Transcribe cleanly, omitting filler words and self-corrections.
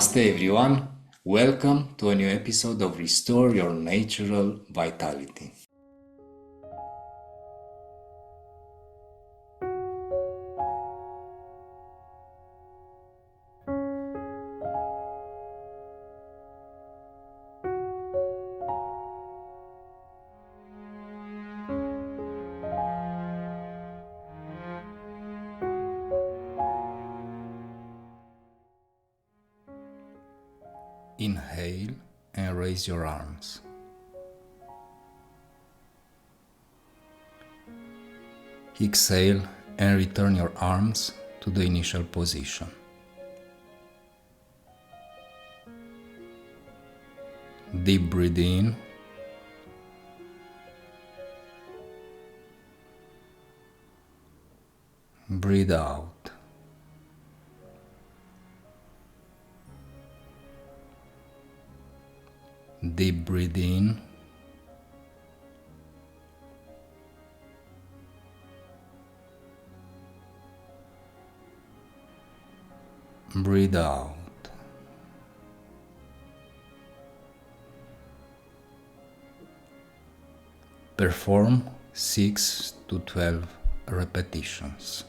Namaste everyone, welcome to a new episode of Restore Your Natural Vitality. Inhale and raise your arms. Exhale and return your arms to the initial position. Deep breathe in. Breathe out. Deep breathe in. Breathe out. Perform 6 to 12 repetitions.